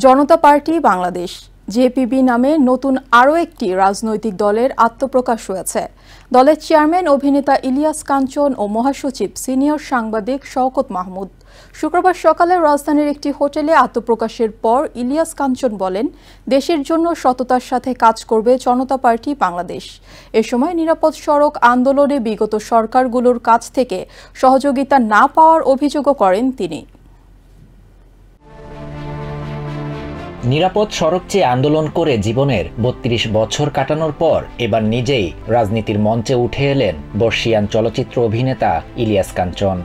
জনতা party Bangladesh জেপিবি নামে নতুন আরও একটি রাজনৈতিক দলের আত্মপ্রকাশ হয়েছে। দলের চেয়ারম্যান অভিনেতা ইলিয়াস কাঞ্চন ও মহাসচিব সিনিয়র সাংবাদিক শওকত মাহমুদ শুক্রবার সকালে রাজধানীর একটি হোটেলে আত্মপ্রকাশের পর ইলিয়াস কাঞ্চন বলেন, দেশের জন্য সততার সাথে কাজ করবে জনতা পার্টি বাংলাদেশ। এ সময় নিরাপদ সড়ক আন্দোলনে বিগত সরকারগুলোর কাছ থেকে সহযোগিতা না পাওয়ার অভিযোগও করেন তিনি। নিরাপদ সড়ক চেয়ে আন্দোলন করে জীবনের ৩২ বছর কাটানোর পর এবার নিজেই রাজনীতির মঞ্চে উঠে এলেন বর্ষিয়ান চলচ্চিত্র অভিনেতা ইলিয়াস কাঞ্চন।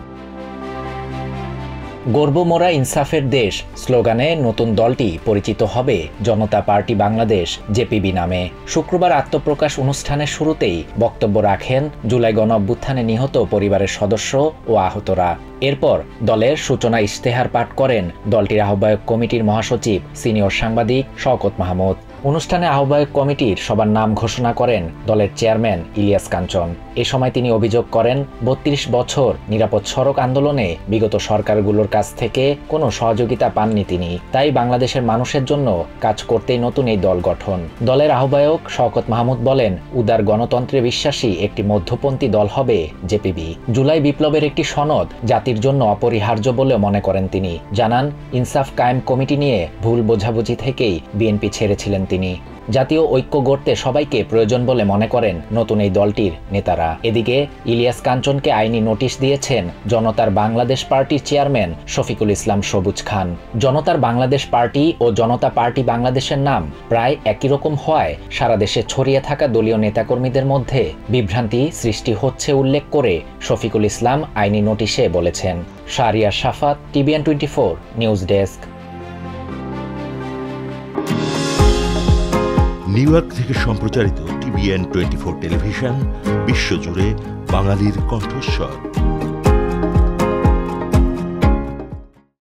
গর্ব মোরা ইনসাফের দেশ স্লোগানে নতুন দলটি পরিচিত হবে জনতা পার্টি বাংলাদেশ জেপিবি নামে। শুক্রবার আত্মপ্রকাশ অনুষ্ঠানের শুরুতেই বক্তব্য রাখেন জুলাই গণঅভ্যুত্থানে নিহত পরিবারের সদস্য ও আহতরা। এরপর দলের সূচনা ইশতেহার পাঠ করেন দলটির আহ্বায়ক কমিটির মহাসচিব সিনিয়র সাংবাদিক শওকত মাহমুদ। অনুষ্ঠানে আহ্বায়ক কমিটির সবার নাম ঘোষণা করেন দলের চেয়ারম্যান ইলিয়াস কাঞ্চন। এ সময় তিনি অভিযোগ করেন, ৩২ বছর নিরাপদ সড়ক আন্দোলনে বিগত সরকারগুলোর কাছ থেকে কোনো সহযোগিতা পাননি তিনি। তাই বাংলাদেশের মানুষের জন্য কাজ করতেই নতুন এই দল গঠন। দলের আহ্বায়ক শওকত মাহমুদ বলেন, উদার গণতন্ত্রে বিশ্বাসী একটি মধ্যপন্থী দল হবে জেপিবি। জুলাই বিপ্লবের একটি সনদ জাতির জন্য অপরিহার্য বলে মনে করেন তিনি। জানান, ইনসাফ কায়েম কমিটি নিয়ে ভুল বোঝাবুঝি থেকেই বিএনপি ছেড়েছিলেন তিনি। জাতীয় ঐক্য গড়তে সবাইকে প্রয়োজন বলে মনে করেন নতুন এই দলটির নেতারা। এদিকে ইলিয়াস কাঞ্চনকে আইনি নোটিশ দিয়েছেন জনতার বাংলাদেশ পার্টির চেয়ারম্যান শফিকুল ইসলাম সবুজ খান। জনতার বাংলাদেশ পার্টি ও জনতা পার্টি বাংলাদেশের নাম প্রায় একই রকম হওয়ায় সারা দেশে ছড়িয়ে থাকা দলীয় নেতাকর্মীদের মধ্যে বিভ্রান্তি সৃষ্টি হচ্ছে উল্লেখ করে শফিকুল ইসলাম আইনি নোটিশে বলেছেন। শাহরিয়ার শাফাত, TVN 24 news desk. New York থেকে সম্প্রচারিত TVN 24 টেলিভিশন বিশ্বজুড়ে বাঙালির কণ্ঠস্বর।